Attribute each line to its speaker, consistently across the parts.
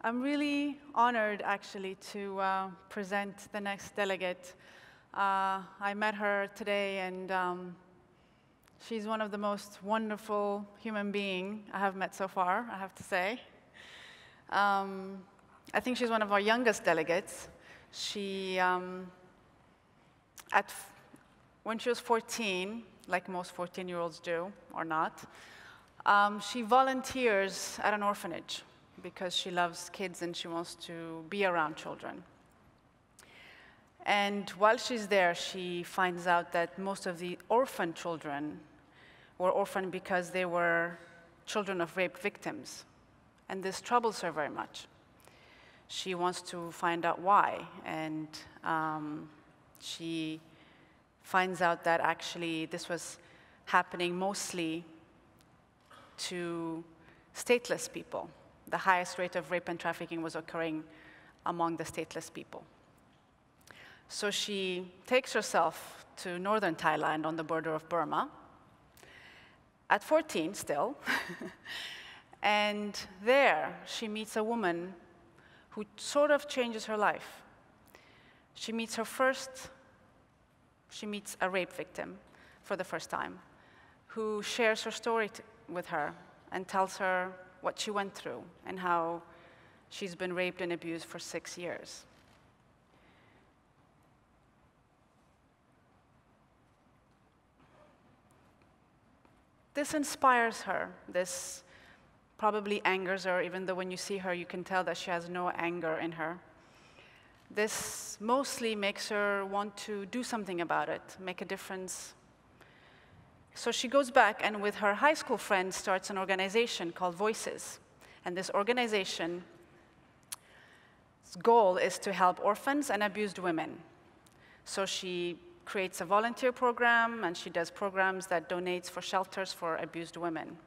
Speaker 1: I'm really honored, actually, to present the next delegate. I met her today, and she's one of the most wonderful human beings I have met so far, I have to say. I think she's one of our youngest delegates. She, when she was 14, like most 14-year-olds do, or not, she volunteers at an orphanage because she loves kids and she wants to be around children. And while she's there, she finds out that most of the orphan children were orphaned because they were children of rape victims. And this troubles her very much. She wants to find out why. And she finds out that actually this was happening mostly to stateless people. The highest rate of rape and trafficking was occurring among the stateless people. So she takes herself to northern Thailand on the border of Burma, at 14 still, and there she meets a woman who sort of changes her life. She meets a rape victim for the first time, who shares her story with her and tells her what she went through and how she's been raped and abused for 6 years. This inspires her. This probably angers her, even though when you see her, you can tell that she has no anger in her. This mostly makes her want to do something about it, make a difference. So she goes back and with her high school friends starts an organization called Voices. And this organization's goal is to help orphans and abused women. So she creates a volunteer program and she does programs that donates for shelters for abused women.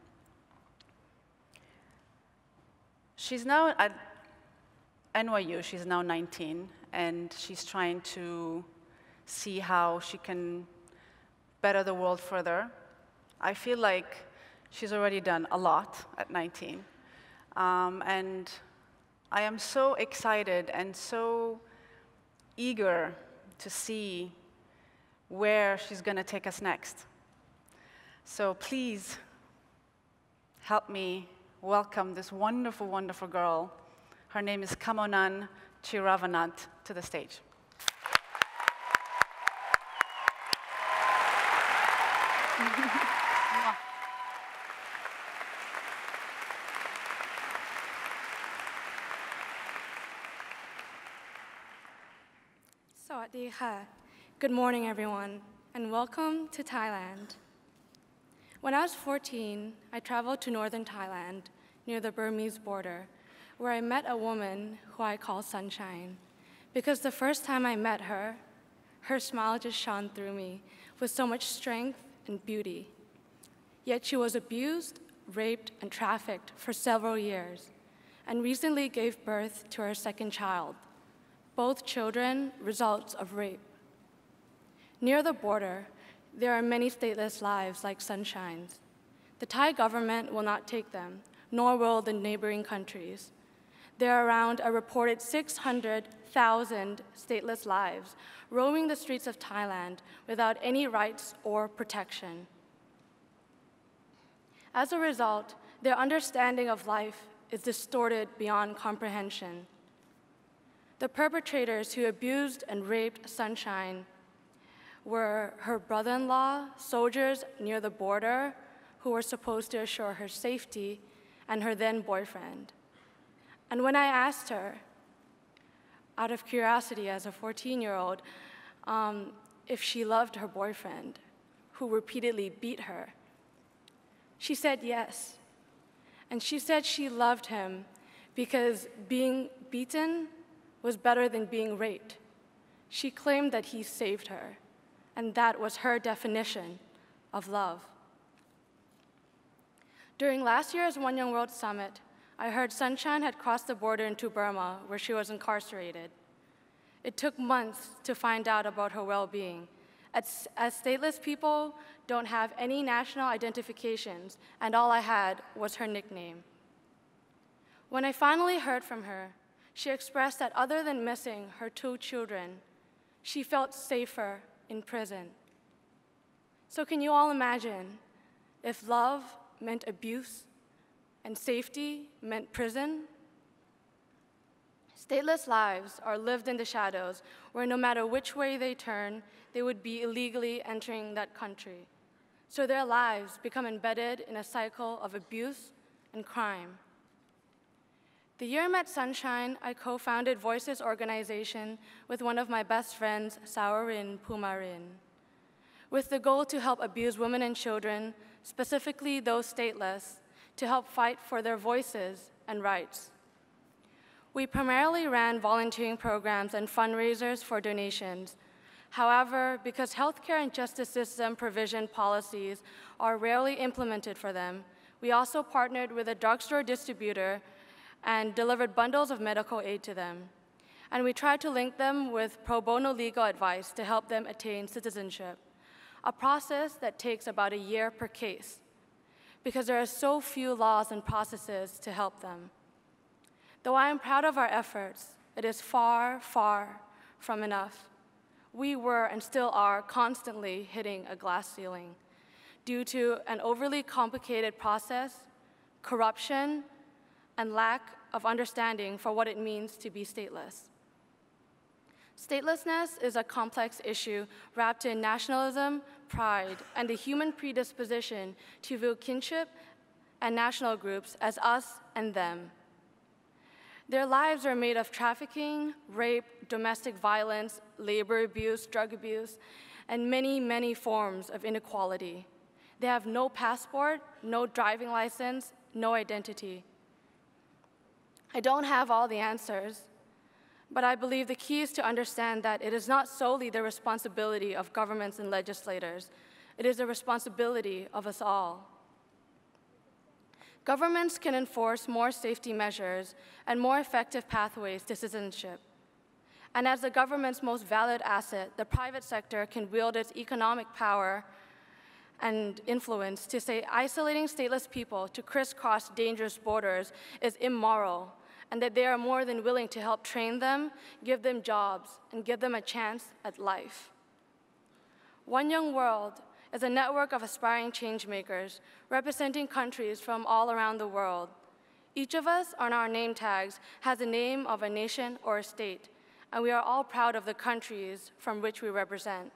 Speaker 1: She's now at NYU, she's now 19, and she's trying to see how she can better the world further. I feel like she's already done a lot at 19. And I am so excited and so eager to see where she's going to take us next. So please help me welcome this wonderful, wonderful girl. Her name is Kamolnan Chearavanont to the stage.
Speaker 2: Sawadee ka. Good morning, everyone, and welcome to Thailand. When I was 14, I traveled to northern Thailand, near the Burmese border, where I met a woman who I call Sunshine, because the first time I met her, her smile just shone through me with so much strength and beauty. Yet she was abused, raped, and trafficked for several years, and recently gave birth to her second child, both children results of rape. Near the border, there are many stateless lives like Sunshine's. The Thai government will not take them, nor will the neighboring countries. There are around a reported 600,000 stateless lives roaming the streets of Thailand without any rights or protection. As a result, their understanding of life is distorted beyond comprehension. The perpetrators who abused and raped Sunshine were her brother-in-law, soldiers near the border who were supposed to assure her safety, and her then boyfriend. And when I asked her, out of curiosity as a 14-year-old, if she loved her boyfriend, who repeatedly beat her, she said yes. And she said she loved him because being beaten was better than being raped. She claimed that he saved her, and that was her definition of love. During last year's One Young World Summit, I heard Sunshine had crossed the border into Burma, where she was incarcerated. It took months to find out about her well-being, as stateless people don't have any national identifications, and all I had was her nickname. When I finally heard from her, she expressed that other than missing her 2 children, she felt safer in prison. So can you all imagine if love meant abuse and safety meant prison? Stateless lives are lived in the shadows, where no matter which way they turn, they would be illegally entering that country. So their lives become embedded in a cycle of abuse and crime. The year I met Sunshine, I co-founded Voices organization with one of my best friends, Saurin Pumarin, with the goal to help abused women and children, specifically those stateless, to help fight for their voices and rights. We primarily ran volunteering programs and fundraisers for donations. However, because healthcare and justice system provision policies are rarely implemented for them, we also partnered with a drugstore distributor and delivered bundles of medical aid to them. And we tried to link them with pro bono legal advice to help them attain citizenship, a process that takes about a year per case, because there are so few laws and processes to help them. Though I am proud of our efforts, it is far, far from enough. We were and still are constantly hitting a glass ceiling due to an overly complicated process, corruption, and lack of understanding for what it means to be stateless. Statelessness is a complex issue wrapped in nationalism, pride, and the human predisposition to view kinship and national groups as us and them. Their lives are made of trafficking, rape, domestic violence, labor abuse, drug abuse, and many, many forms of inequality. They have no passport, no driving license, no identity. I don't have all the answers, but I believe the key is to understand that it is not solely the responsibility of governments and legislators. It is the responsibility of us all. Governments can enforce more safety measures and more effective pathways to citizenship. And as the government's most valued asset, the private sector can wield its economic power and influence to say isolating stateless people to crisscross dangerous borders is immoral, and that they are more than willing to help train them, give them jobs, and give them a chance at life. One Young World is a network of aspiring changemakers representing countries from all around the world. Each of us on our name tags has the name of a nation or a state, and we are all proud of the countries from which we represent.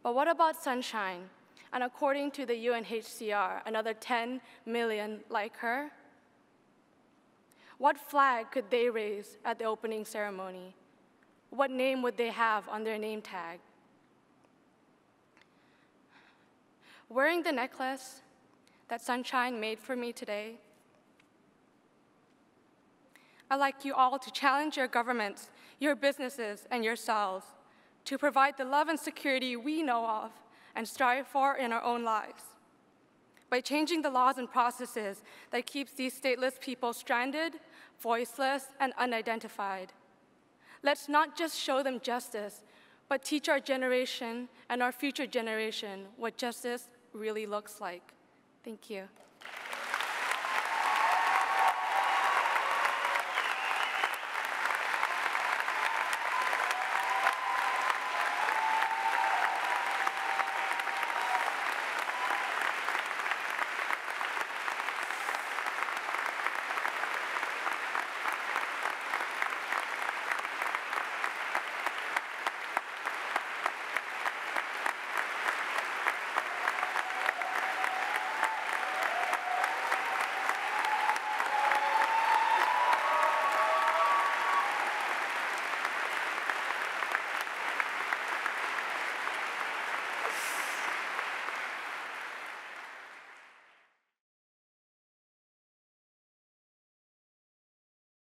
Speaker 2: But what about Sunshine? And according to the UNHCR, another 10 million like her? What flag could they raise at the opening ceremony? What name would they have on their name tag? Wearing the necklace that Sunshine made for me today, I'd like you all to challenge your governments, your businesses, and yourselves to provide the love and security we know of and strive for in our own lives by changing the laws and processes that keeps these stateless people stranded, voiceless, and unidentified. Let's not just show them justice, but teach our generation and our future generation what justice really looks like. Thank you.